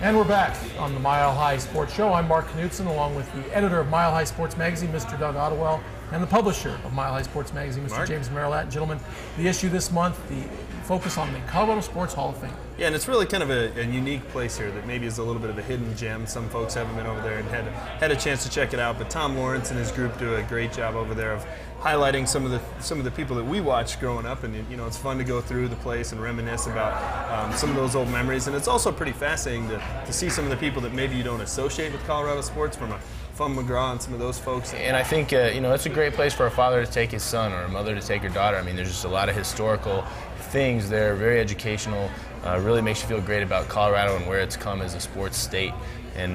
And we're back on the Mile High Sports Show. I'm Mark Knutson, along with the editor of Mile High Sports Magazine, Mr. Doug Ottewell, and the publisher of Mile High Sports Magazine, Mr. Mark. James Marilat. Gentlemen, the issue this month, the focus on the Colorado Sports Hall of Fame. Yeah, and it's really kind of a unique place here that maybe is a little bit of a hidden gem. Some folks haven't been over there and had a chance to check it out, but Tom Lawrence and his group do a great job over there of highlighting some of the people that we watched growing up, and you know, it's fun to go through the place and reminisce about some of those old memories. And it's also pretty fascinating to see some of the people that maybe you don't associate with Colorado sports, from a Fun McGraw and some of those folks. And I think you know, it's a great place for a father to take his son or a mother to take her daughter. I mean, there's just a lot of historical things there, very educational. Really makes you feel great about Colorado and where it's come as a sports state. And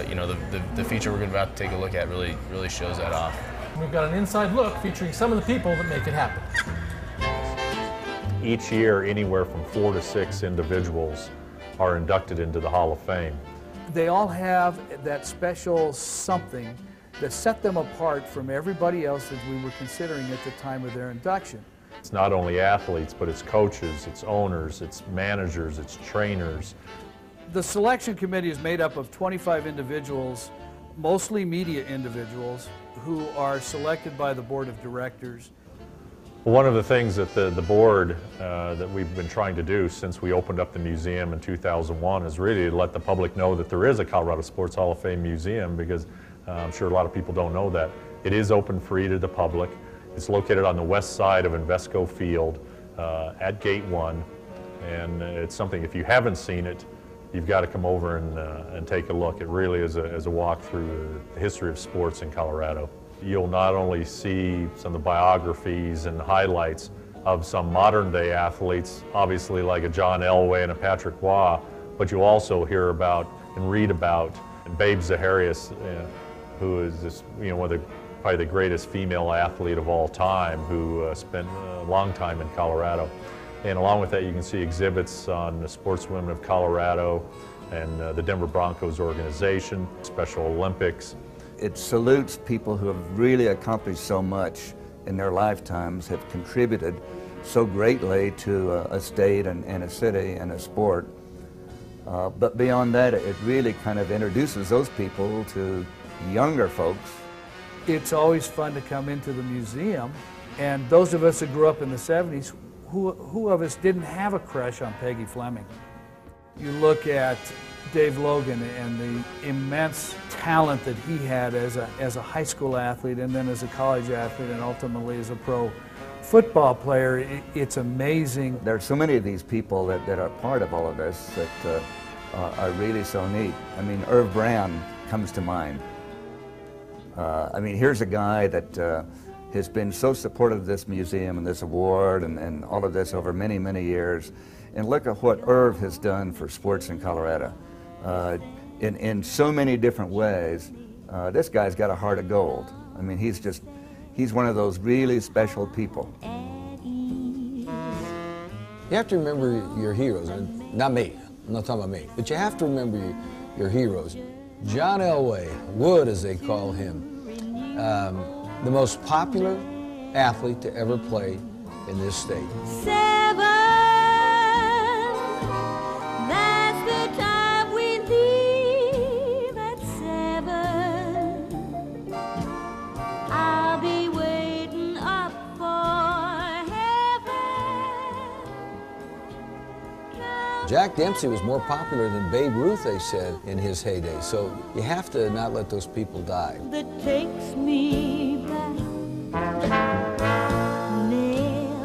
you know, the feature we're about to take a look at really shows that off. We've got an inside look featuring some of the people that make it happen. Each year, anywhere from 4 to 6 individuals are inducted into the Hall of Fame. They all have that special something that set them apart from everybody else that we were considering at the time of their induction. It's not only athletes, but it's coaches, it's owners, it's managers, it's trainers. The selection committee is made up of 25 individuals, mostly media individuals, who are selected by the board of directors. One of the things that the board that we've been trying to do since we opened up the museum in 2001 is really to let the public know that there is a Colorado Sports Hall of Fame museum, because I'm sure a lot of people don't know that. It is open free to the public. It's located on the west side of Invesco Field at Gate 1, and it's something, if you haven't seen it, you've got to come over and take a look. It really is a walk through the history of sports in Colorado. You'll not only see some of the biographies and highlights of some modern day athletes, obviously like a John Elway and a Patrick Waugh, but you'll also hear about and read about Babe Zaharias, who is just, you know, probably the greatest female athlete of all time, who spent a long time in Colorado. And along with that, you can see exhibits on the Sportswomen of Colorado and the Denver Broncos organization, Special Olympics. It salutes people who have really accomplished so much in their lifetimes, have contributed so greatly to a state and a city and a sport. But beyond that, it really kind of introduces those people to younger folks. It's always fun to come into the museum, and those of us that grew up in the 70s, who of us didn't have a crush on Peggy Fleming? You look at Dave Logan and the immense talent that he had as a high school athlete, and then as a college athlete, and ultimately as a pro football player. It's amazing. There are so many of these people that are part of all of this that are really so neat. I mean, Irv Brown comes to mind. I mean, here's a guy that has been so supportive of this museum and this award and all of this over many, many years. And look at what Irv has done for sports in Colorado. In so many different ways. This guy's got a heart of gold. I mean, he's one of those really special people. You have to remember your heroes, and not me, I'm not talking about me, but you have to remember your heroes. John Elway, Wood as they call him, the most popular athlete to ever play in this state. Jack Dempsey was more popular than Babe Ruth, they said, in his heyday. So you have to not let those people die. That takes me back.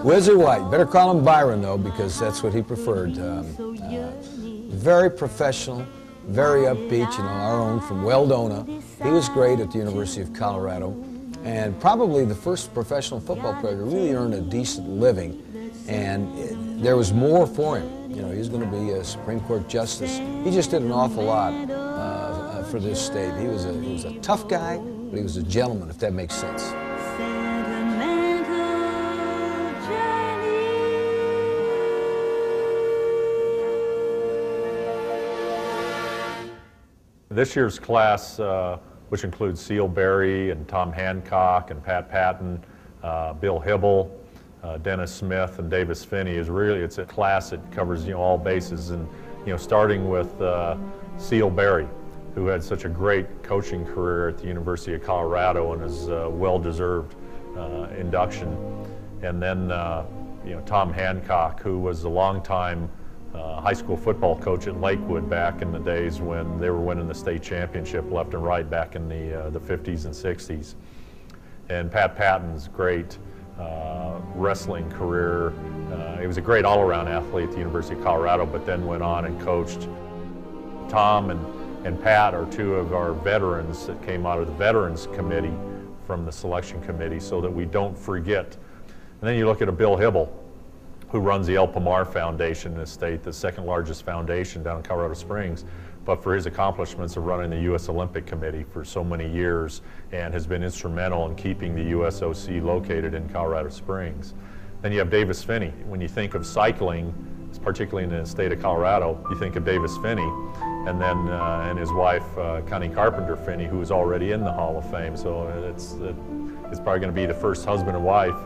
Whizzy White, better call him Byron though, because that's what he preferred. Very professional, very upbeat, you know, our own from Weldona. He was great at the University of Colorado, and probably the first professional football player to really earn a decent living. And there was more for him. You know, he was going to be a Supreme Court justice. He just did an awful lot for this state. He was a tough guy, but he was a gentleman, if that makes sense. This year's class, which includes Seal Berry and Tom Hancock and Pat Patton, Bill Hybl, Dennis Smith and Davis Finney, it's a class that covers, you know, all bases. And starting with Seal Berry, who had such a great coaching career at the University of Colorado and is well-deserved induction. And then Tom Hancock, who was a longtime high school football coach at Lakewood back in the days when they were winning the state championship left and right back in the 50s and 60s. And Pat Patton's great wrestling career. He was a great all-around athlete at the University of Colorado, but then went on and coached. Tom and Pat are two of our veterans that came out of the Veterans Committee from the selection committee, so that we don't forget. And then you look at a Bill Hibble, who runs the El Pomar Foundation in the state, the second largest foundation down in Colorado Springs, but for his accomplishments of running the U.S. Olympic Committee for so many years and has been instrumental in keeping the USOC located in Colorado Springs. Then you have Davis Finney. When you think of cycling, particularly in the state of Colorado, you think of Davis Finney, and then and his wife, Connie Carpenter Finney, who is already in the Hall of Fame. So it's probably going to be the first husband and wife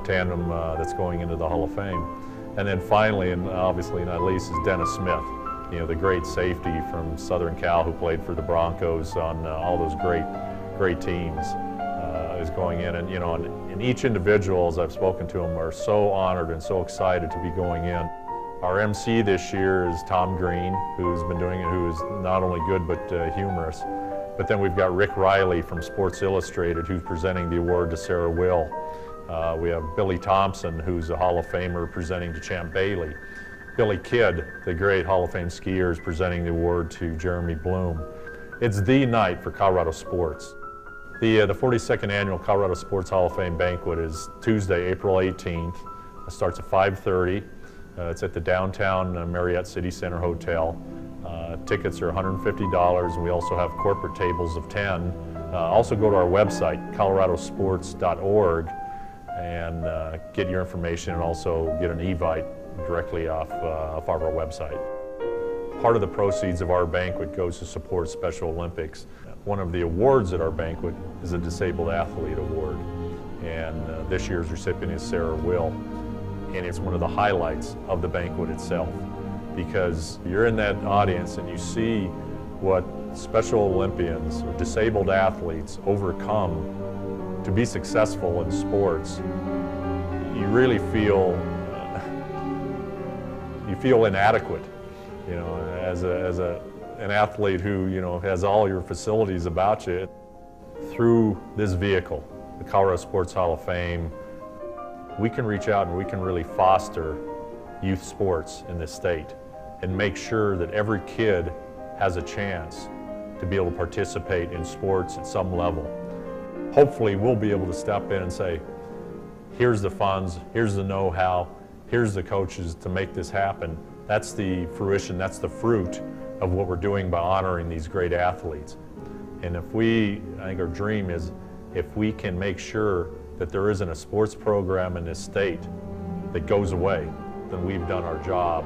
tandem that's going into the Hall of Fame. And then finally, and obviously not least, is Dennis Smith, the great safety from Southern Cal who played for the Broncos on all those great teams, is going in. And each individual, as I've spoken to them, are so honored and so excited to be going in. Our MC this year is Tom Green, who's been doing it, who is not only good but humorous. But then we've got Rick Riley from Sports Illustrated, who's presenting the award to Sarah Will. We have Billy Thompson, who's a Hall of Famer, presenting to Champ Bailey. Billy Kidd, the great Hall of Fame skier, is presenting the award to Jeremy Bloom. It's the night for Colorado sports. The 42nd Annual Colorado Sports Hall of Fame banquet is Tuesday, April 18th. It starts at 5:30. It's at the downtown Marriott City Center Hotel. Tickets are $150, and we also have corporate tables of 10. Also go to our website, coloradosports.org, and get your information, and also get an Evite directly off our website. Part of the proceeds of our banquet goes to support Special Olympics. One of the awards at our banquet is a Disabled Athlete Award, and this year's recipient is Sarah Will. And it's one of the highlights of the banquet itself, because you're in that audience and you see what Special Olympians or disabled athletes overcome to be successful in sports. You really feel inadequate, as an athlete who has all your facilities about you. Through this vehicle, the Colorado Sports Hall of Fame, we can reach out and we can really foster youth sports in this state and make sure that every kid has a chance to be able to participate in sports at some level. Hopefully we'll be able to step in and say, here's the funds, here's the know-how, here's the coaches to make this happen. That's the fruition, that's the fruit of what we're doing by honoring these great athletes. And I think our dream is, if we can make sure that there isn't a sports program in this state that goes away, then we've done our job